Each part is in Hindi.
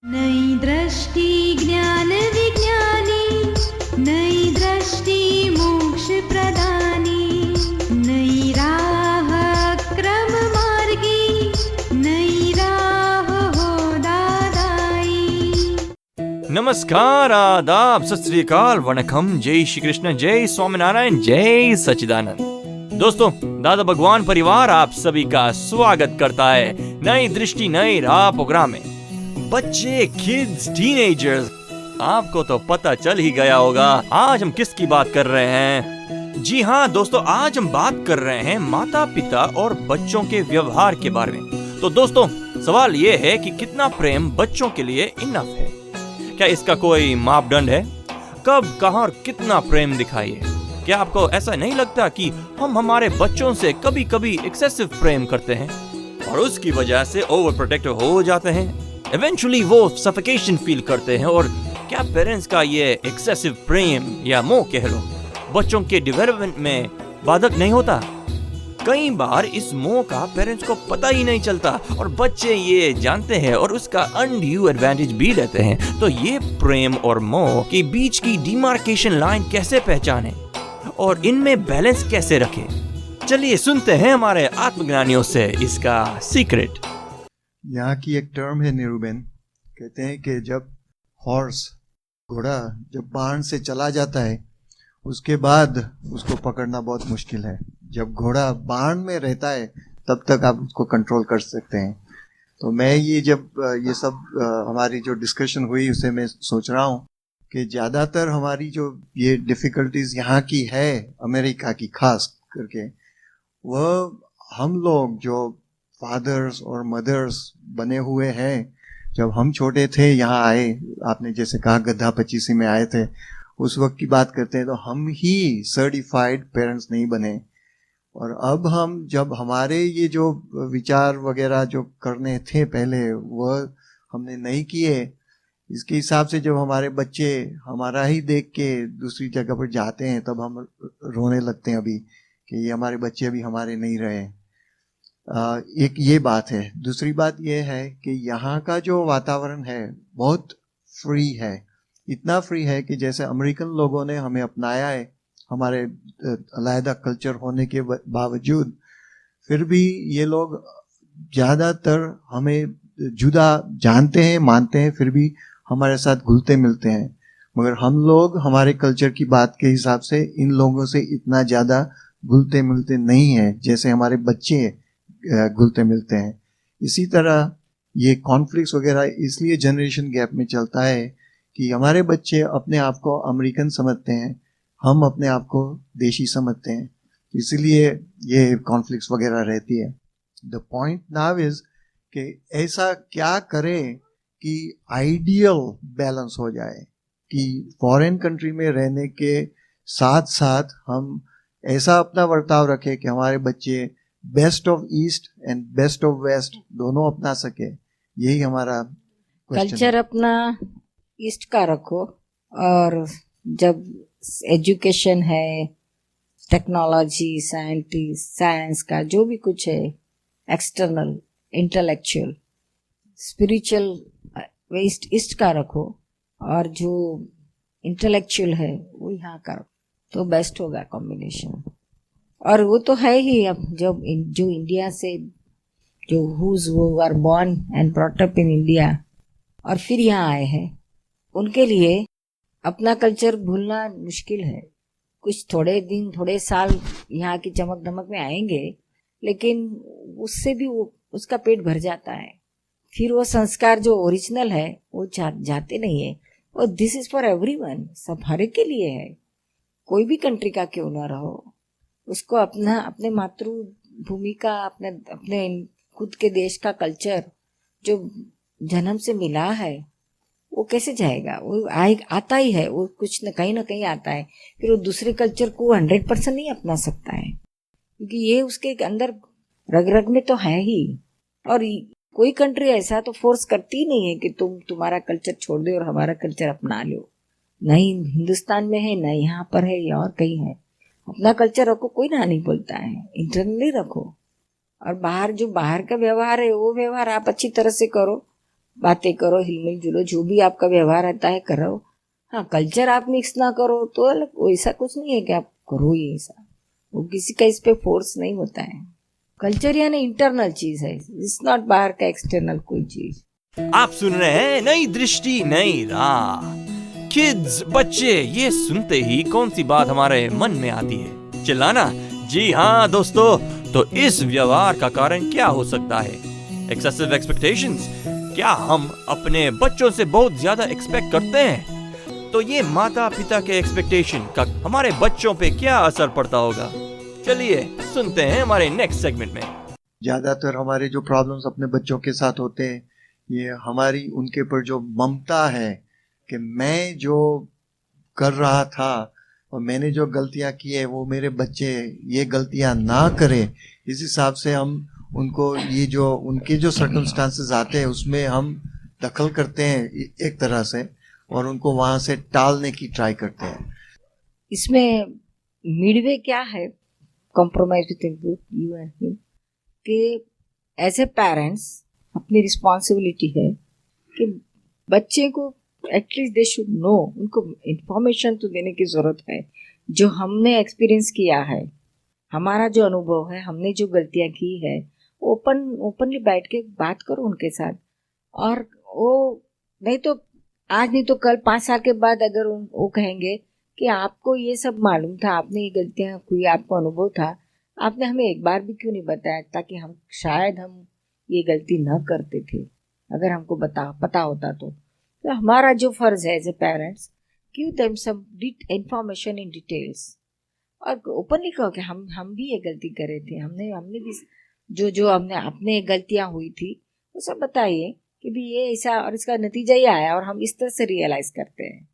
नई दृष्टि ज्ञान विज्ञानी, नई दृष्टि मोक्ष प्रदानी, नई राह क्रम मार्गी, नई राह हो दादाई। नमस्कार, आदाब, सत श्री अकाल, वणकम, जय श्री कृष्ण, जय स्वामीनारायण, जय सच्चिदानंद। दोस्तों, दादा भगवान परिवार आप सभी का स्वागत करता है नई दृष्टि नई राह प्रोग्राम में। बच्चे, किड्स, टीनेजर्स, आपको तो पता चल ही गया होगा आज हम किसकी बात कर रहे हैं। जी हाँ दोस्तों, आज हम बात कर रहे हैं माता पिता और बच्चों के व्यवहार के बारे में। तो दोस्तों, सवाल ये है कि कितना प्रेम बच्चों के लिए इनफ है? क्या इसका कोई मापदंड है? कब, कहां और कितना प्रेम दिखाइए? क्या आपको ऐसा नहीं लगता कि हम हमारे बच्चों से कभी कभी एक्सेसिव प्रेम करते हैं और उसकी वजह से ओवर प्रोटेक्टिव हो जाते हैं? इवेंचुअली वो सफोकेशन फील करते हैं। और क्या पेरेंट्स का ये एक्सेसिव प्रेम या मोह कह लो बच्चों के डेवलपमेंट में बाधक नहीं होता? कई बार इस मोह का पेरेंट्स को पता ही नहीं चलता और बच्चे ये जानते हैं और उसका अनड्यू एडवांटेज भी लेते हैं। तो ये प्रेम और मोह के बीच की डिमार्केशन लाइन कैसे पहचाने और इनमें बैलेंस कैसे रखें? चलिए सुनते हैं हमारे आत्मज्ञानियों से इसका सीक्रेट। यहाँ की एक टर्म है निरुबेन, कहते हैं कि जब हॉर्स, घोड़ा जब बाण से चला जाता है उसके बाद उसको पकड़ना बहुत मुश्किल है। जब घोड़ा बाण में रहता है तब तक आप उसको कंट्रोल कर सकते हैं। तो मैं ये जब ये सब हमारी जो डिस्कशन हुई उससे मैं सोच रहा हूँ कि ज़्यादातर हमारी जो ये डिफ़िकल्टीज यहाँ की है, अमेरिका की खास करके, वह हम लोग जो फादर्स और मदर्स बने हुए हैं, जब हम छोटे थे यहाँ आए, आपने जैसे कहा गधा पचीसी में आए थे, उस वक्त की बात करते हैं तो हम ही सर्टिफाइड पेरेंट्स नहीं बने। और अब हम जब हमारे ये जो विचार वगैरह जो करने थे पहले वह हमने नहीं किए, इसके हिसाब से जब हमारे बच्चे हमारा ही देख के दूसरी जगह पर जाते हैं तब हम रोने लगते हैं अभी कि ये हमारे बच्चे अभी हमारे नहीं रहे। एक ये बात है। दूसरी बात ये है कि यहाँ का जो वातावरण है बहुत फ्री है। इतना फ्री है कि जैसे अमेरिकन लोगों ने हमें अपनाया है, हमारे अलग कल्चर होने के बावजूद, फिर भी ये लोग ज़्यादातर हमें जुदा जानते हैं, मानते हैं, फिर भी हमारे साथ घुलते मिलते हैं। मगर हम लोग हमारे कल्चर की बात के हिसाब से इन लोगों से इतना ज़्यादा घुलते मिलते नहीं हैं जैसे हमारे बच्चे घुलते मिलते हैं। इसी तरह ये कॉन्फ्लिक्ट्स वगैरह इसलिए जनरेशन गैप में चलता है कि हमारे बच्चे अपने आप को अमेरिकन समझते हैं, हम अपने आप को देशी समझते हैं, इसीलिए ये कॉन्फ्लिक्ट्स वगैरह रहती है। द पॉइंट नाउ इज कि ऐसा क्या करें कि आइडियल बैलेंस हो जाए, कि फॉरेन कंट्री में रहने के साथ साथ हम ऐसा अपना बर्ताव रखें कि हमारे बच्चे best of east and best of west दोनों अपना सके। यही हमारा कल्चर अपना ईस्ट का रखो, और जब एजुकेशन है, टेक्नोलॉजी, साइंस का जो भी कुछ है, external, intellectual, spiritual, west east का रखो, और जो इंटेलेक्चुअल है वो यहाँ का रखो, तो बेस्ट होगा कॉम्बिनेशन। और वो तो है ही। अब जब जो इंडिया से जो who are born and brought up in India और फिर यहाँ आए हैं, उनके लिए अपना कल्चर भूलना मुश्किल है। कुछ थोड़े दिन, थोड़े साल यहाँ की चमक दमक में आएंगे, लेकिन उससे भी वो उसका पेट भर जाता है। फिर वो संस्कार जो ओरिजिनल है वो जाते नहीं है। और दिस इज फॉर एवरीवन, सब हर एक के लिए है। कोई भी कंट्री का क्यों ना रहो, उसको अपने मातृभूमि का, अपने खुद के देश का कल्चर जो जन्म से मिला है वो कैसे जाएगा? वो आता ही है, वो कुछ न कहीं आता है। फिर वो दूसरे कल्चर को 100% नहीं अपना सकता है, क्योंकि ये उसके अंदर रग रग में तो है ही। और कोई कंट्री ऐसा तो फोर्स करती नहीं है कि तुम्हारा कल्चर छोड़ दो और हमारा कल्चर अपना लो। नहीं हिंदुस्तान में है, ना यहाँ पर है, या और कहीं है। अपना कल्चर रखो, कोई ना नहीं बोलता है। इंटरनली रखो, और बाहर का व्यवहार है वो व्यवहार आप अच्छी तरह से करो, बातें करो, हिलमिल जुलो, जो भी आपका व्यवहार आता है करो। हाँ, कल्चर आप मिक्स ना करो तो ऐसा कुछ नहीं है कि आप करो ही ऐसा, वो किसी का इस पे फोर्स नहीं होता है। कल्चर यानी इंटरनल चीज है, इट्स नॉट बाहर का एक्सटर्नल कोई चीज। आप सुन रहे हैं नई दृष्टि नई राह। किड्स, बच्चे, ये सुनते ही कौन सी बात हमारे मन में आती है? चिल्लाना। जी हाँ दोस्तों, तो इस व्यवहार का कारण क्या हो सकता है? Excessive expectations. क्या हम अपने बच्चों से बहुत ज्यादा एक्सपेक्ट करते हैं? तो ये माता पिता के एक्सपेक्टेशन का हमारे बच्चों पे क्या असर पड़ता होगा? चलिए सुनते हैं हमारे नेक्स्ट सेगमेंट में। ज़्यादातर हमारे जो प्रॉब्लम्स अपने बच्चों के साथ होते हैं, ये हमारी उनके पर जो ममता है कि मैं जो कर रहा था और मैंने जो गलतियां की है वो मेरे बच्चे ये गलतियां ना करें, इस हिसाब से हम उनको ये जो उनके जो सर्कमस्टांसेस आते हैं उसमें हम दखल करते हैं एक तरह से, और उनको वहां से टालने की ट्राई करते हैं। इसमें मिडवे क्या है, compromise with you and him, कि एज ए पेरेंट्स अपनी रिस्पॉन्सिबिलिटी है कि बच्चे को एटलीस्ट दे शुड नो, उनको इंफॉर्मेशन तो देने की ज़रूरत है जो हमने एक्सपीरियंस किया है, हमारा जो अनुभव है, हमने जो गलतियां की है, ओपनली बैठ के बात करो उनके साथ। और वो नहीं तो आज नहीं तो कल 5 साल के बाद अगर वो कहेंगे कि आपको ये सब मालूम था, आपने ये गलतियां हुई, आपको अनुभव था, आपने हमें एक बार भी क्यों नहीं बताया, ताकि हम शायद हम ये गलती न करते थे, अगर हमको पता होता तो हमारा जो फर्ज है as a parents, give them some information in details, और ओपनली कहो कि हम भी ये गलती करे थे, हमने भी जो हमने अपने गलतियां हुई थी वो सब बताइए कि भी ये ऐसा और इसका नतीजा ये आया, और हम इस तरह से रियलाइज करते हैं।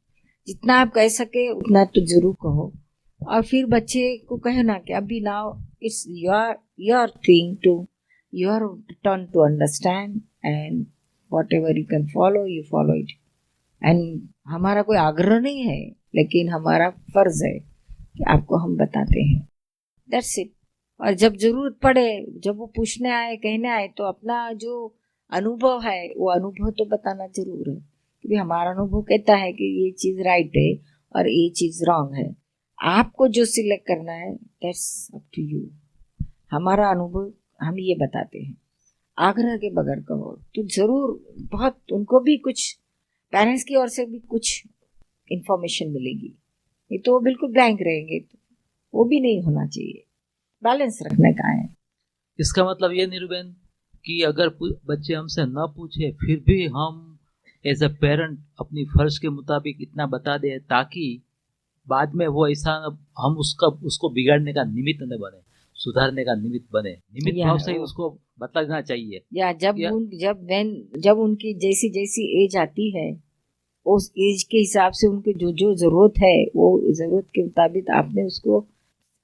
जितना आप कह सके उतना तो जरूर कहो, और फिर बच्चे को कहे ना कि अभी now it's your thing to your turn to understand, and whatever you can follow you follow it. And हमारा कोई आग्रह नहीं है, लेकिन हमारा फर्ज है कि आपको हम बताते हैं, दैट्स इट। और जब जरूरत पड़े, जब वो पूछने आए, कहने आए, तो अपना जो अनुभव है वो अनुभव तो बताना जरूर है, क्योंकि हमारा अनुभव कहता है कि ये चीज़ राइट है और ये चीज़ रॉन्ग है। आपको जो सिलेक्ट करना है दैट्स अप टू यू। हमारा अनुभव हम ये बताते हैं, आग्रह के बगैर कहो तो जरूर बहुत उनको भी कुछ पेरेंट्स की ओर से भी कुछ इंफॉर्मेशन मिलेगी, नहीं तो वो बिल्कुल ब्लैंक रहेंगे, तो वो भी नहीं होना चाहिए। बैलेंस रखने का है। इसका मतलब ये निरुबेन कि अगर बच्चे हमसे न पूछे फिर भी हम एज अ पेरेंट अपनी फर्ज के मुताबिक इतना बता दें ताकि बाद में वो ऐसा हम उसको बिगाड़ने का निमित्त न बने, सुधारने का निमित्त बने। निमित्त भाव से ही उसको बताना चाहिए। या जब उनकी जैसी जैसी एज आती है, उस एज के हिसाब से उनकी जो जरूरत है वो जरूरत के मुताबिक आपने उसको,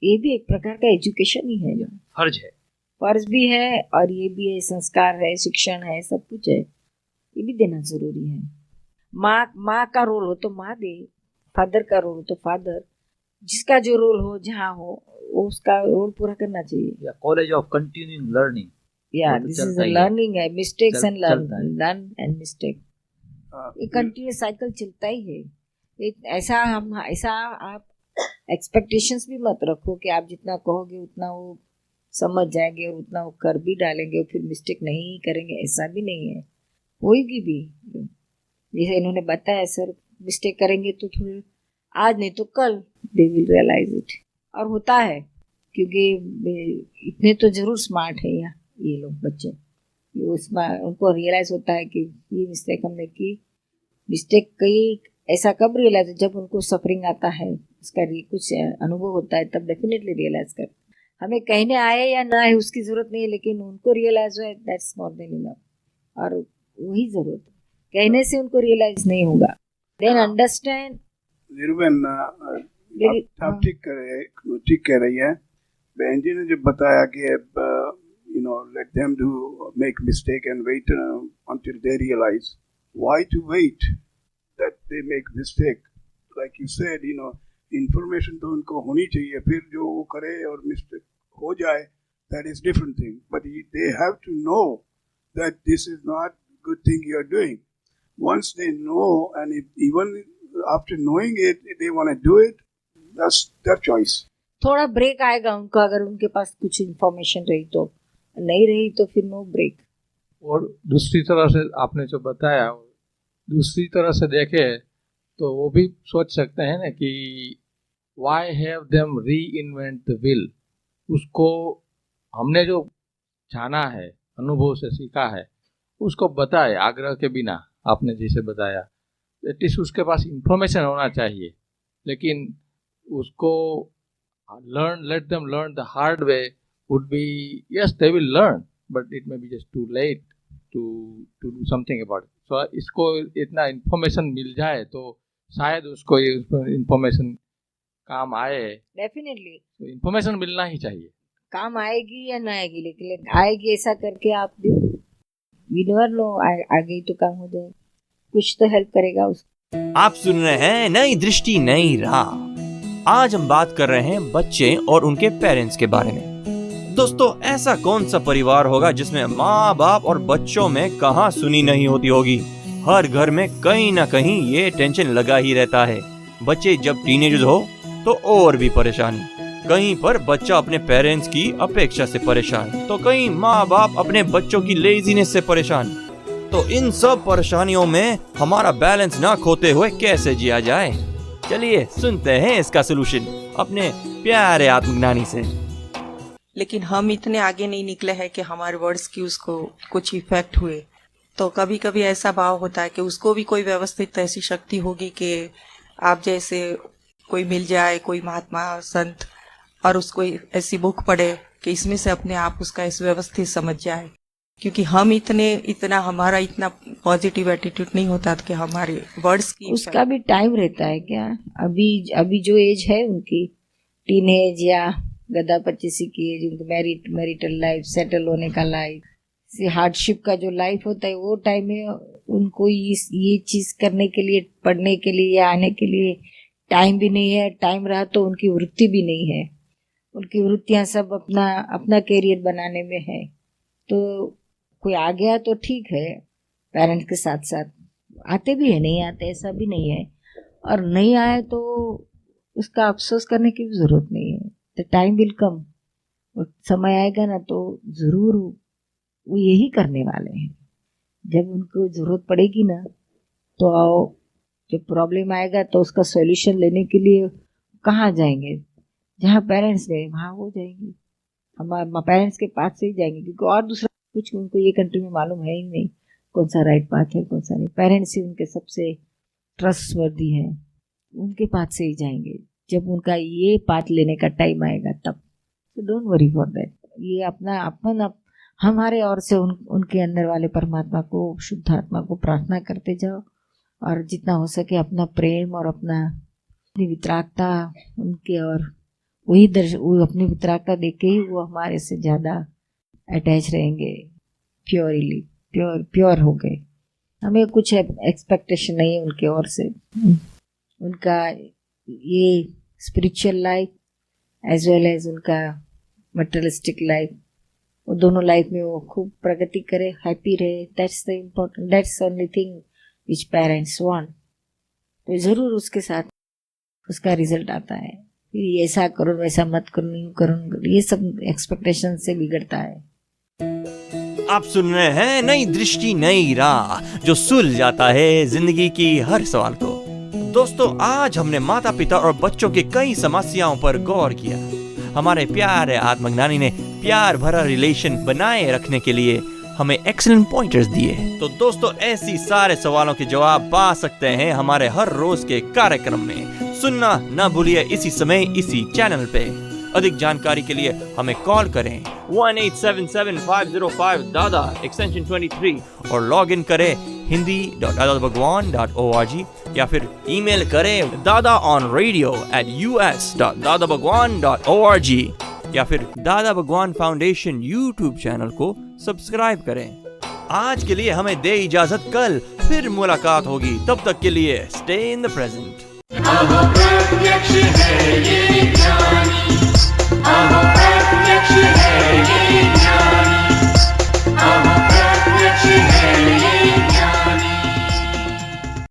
ये भी एक प्रकार का एजुकेशन ही है, फर्ज भी है और ये भी है, संस्कार है, शिक्षण है, सब कुछ है, ये भी देना जरूरी है। माँ का रोल हो तो माँ दे, फादर का रोल हो तो फादर, जिसका जो रोल हो जहाँ हो वो उसका रोल पूरा करना चाहिए। कॉलेज ऑफ कंटिन्यूइंग लर्निंग, या दिस इज लर्निंग है, mistakes and learn and mistake, ये कंटिन्यूस साइकिल चलता ही है। ऐसा आप एक्सपेक्टेशंस भी मत रखो कि आप जितना कहोगे उतना वो समझ जाएंगे और उतना वो कर भी डालेंगे और फिर मिस्टेक नहीं करेंगे, ऐसा भी नहीं है। होगी भी, जैसे इन्होंने बताया सर, मिस्टेक करेंगे तो थोड़ी आज नहीं तो कल दे विल रियलाइज इट, और होता है, क्योंकि इतने तो जरूर स्मार्ट है यहाँ ये लोग बच्चे, उनको रियलाइज होता है कि ये मिस्टेक हमने की। मिस्टेक कई ऐसा कब रियलाइज, जब उनको सफरिंग आता है, उसका कुछ अनुभव होता है, तब डेफिनेटली रियलाइज कर। हमें कहने आए या ना आए उसकी जरूरत नहीं है, लेकिन उनको रियलाइज हो, दैट्स मोर देन इनफ, और वही जरूरत है, कहने से उनको रियलाइज नहीं होगा। Then understand. निरुबेन, आप ठीक कह रही है। बहन जी ने जब बताया कि let them to make mistake and wait until they realize. Why to wait that they make mistake? Like you said, information तो उनको होनी चाहिए, फिर जो वो करे और mistake हो जाए, that is different thing. But they have to know that this is not good thing you are doing. Once they know, and if even after knowing it, if they want to do it, that's their choice. थोड़ा ब्रेक आएगा उनका, अगर उनके पास कुछ इन्फॉर्मेशन रही तो, नहीं रही तो फिर नो ब्रेक। और दूसरी तरह से आपने जो बताया, दूसरी तरह से देखे तो वो भी सोच सकते हैं ना कि वाई हैव देम री इन्वेंट द विल। उसको हमने जो जाना है, अनुभव से सीखा है, उसको बताए आग्रह के बिना। आपने जैसे बताया, एटलीस्ट उसके पास इंफॉर्मेशन होना चाहिए, लेकिन उसको learn, let them learn the hard way would be, yes, they will learn, but it may be just too late to do something about it. So इसको इतना इंफॉर्मेशन मिल जाए तो शायद उसको ये इंफॉर्मेशन काम आए। डेफिनेटली तो इंफॉर्मेशन मिलना ही चाहिए। काम आएगी या ना आएगी, लेकिन आएगी ऐसा करके आप दो, वी नेवर नो, आ गई तो काम हो जाए, कुछ तो हेल्प करेगा उसको। आप सुन रहे हैं नई दृष्टि नई राह। आज हम बात कर रहे हैं बच्चे और उनके पेरेंट्स के बारे में। दोस्तों, ऐसा कौन सा परिवार होगा जिसमें माँ बाप और बच्चों में कहाँ सुनी नहीं होती होगी। हर घर में कहीं ना कहीं ये टेंशन लगा ही रहता है। बच्चे जब टीनेजर्स हो तो और भी परेशानी। कहीं पर बच्चा अपने पेरेंट्स की अपेक्षा से परेशान, तो कहीं माँ बाप अपने बच्चों की लेजीनेस से परेशान। तो इन सब परेशानियों में हमारा बैलेंस ना खोते हुए कैसे जिया जाए, चलिए सुनते हैं इसका सोल्यूशन अपने प्यारे आत्मज्ञानी से। लेकिन हम इतने आगे नहीं निकले हैं कि हमारे वर्ड्स की उसको कुछ इफेक्ट हुए। तो कभी कभी ऐसा भाव होता है कि उसको भी कोई व्यवस्थित ऐसी शक्ति होगी कि आप जैसे कोई मिल जाए, कोई महात्मा संत, और उसको ऐसी बुक पढ़े कि इसमें से अपने आप उसका इस व्यवस्थित समझ जाए। क्योंकि हम हमारा इतना पॉजिटिव एटीट्यूड नहीं होता कि हमारे वर्ड्स की, उसका भी टाइम रहता है क्या। अभी जो एज है उनकी, टीनेज या गदा 25 की एज, उनकी मैरिटल लाइफ, सेटल होने का लाइफ, हार्डशिप का जो लाइफ होता है, वो टाइम में उनको ये चीज करने के लिए, पढ़ने के लिए या आने के लिए टाइम भी नहीं है। टाइम रहा तो उनकी वृत्ति भी नहीं है, उनकी वृत्तियां सब अपना कैरियर बनाने में है। तो कोई आ गया तो ठीक है, पेरेंट्स के साथ साथ आते भी है, नहीं आते ऐसा भी नहीं है, और नहीं आए तो उसका अफसोस करने की भी जरूरत नहीं है। द टाइम विल कम, समय आएगा ना तो जरूर वो यही करने वाले हैं। जब उनको जरूरत पड़ेगी ना तो आओ, जब प्रॉब्लम आएगा तो उसका सॉल्यूशन लेने के लिए कहाँ जाएंगे, जहाँ पेरेंट्स गए वहाँ वो जाएंगे, हमारे पेरेंट्स के पास से ही जाएंगे, क्योंकि और दूसरा कुछ उनको ये कंट्री में मालूम है ही नहीं कौन सा राइट पाथ है, कौन सा नहीं। पेरेंट्स ही उनके सबसे ट्रस्टवर्दी है, उनके पास से ही जाएंगे जब उनका ये पाथ लेने का टाइम आएगा तब। तो डोंट वरी फॉर दैट। ये अपना हमारे और से उनके अंदर वाले परमात्मा को, शुद्ध आत्मा को प्रार्थना करते जाओ, और जितना हो सके अपना प्रेम और अपनी वितरागता उनके, और वो अपनी वितरागता देख के ही वो हमारे से ज़्यादा अटैच रहेंगे, प्योर हो गए। हमें कुछ एक्सपेक्टेशन नहीं है उनके ओर से। उनका ये spiritual life as well as उनका मटेरियलिस्टिक लाइफ, वो दोनों लाइफ में वो खूब प्रगति करे, हैप्पी रहे। That's the important, that's only thing which parents want. तो ज़रूर उसके साथ उसका रिजल्ट आता है। फिर ऐसा करो, वैसा मत करो, यूँ करो, ये सब एक्सपेक्टेशन से बिगड़ता है। आप सुन रहे हैं नई दृष्टि नई राह, जो सुलझ जाता है जिंदगी की हर सवाल को। दोस्तों, आज हमने माता पिता और बच्चों की कई समस्याओं पर गौर किया। हमारे प्यारे आत्मज्ञानी ने प्यार भरा रिलेशन बनाए रखने के लिए हमें एक्सीलेंट पॉइंटर्स दिए। तो दोस्तों, ऐसी सारे सवालों के जवाब पा सकते हैं हमारे हर रोज के कार्यक्रम में। सुनना ना भूलिए इसी समय इसी चैनल पे। अधिक जानकारी के लिए हमें कॉल करें 1877-505-दादा एक्सटेंशन 23 और लॉग इन करें hindi.dadabhagwan.org या फिर ईमेल करें dadaonradio@us.dadabhagwan.org या फिर दादा भगवान फाउंडेशन यूट्यूब चैनल को सब्सक्राइब करें। आज के लिए हमें दे इजाजत, कल फिर मुलाकात होगी। तब तक के लिए स्टे इन द प्रेजेंट। प्रत्यक्ष है ये ज्ञानी, प्रत्यक्ष है ये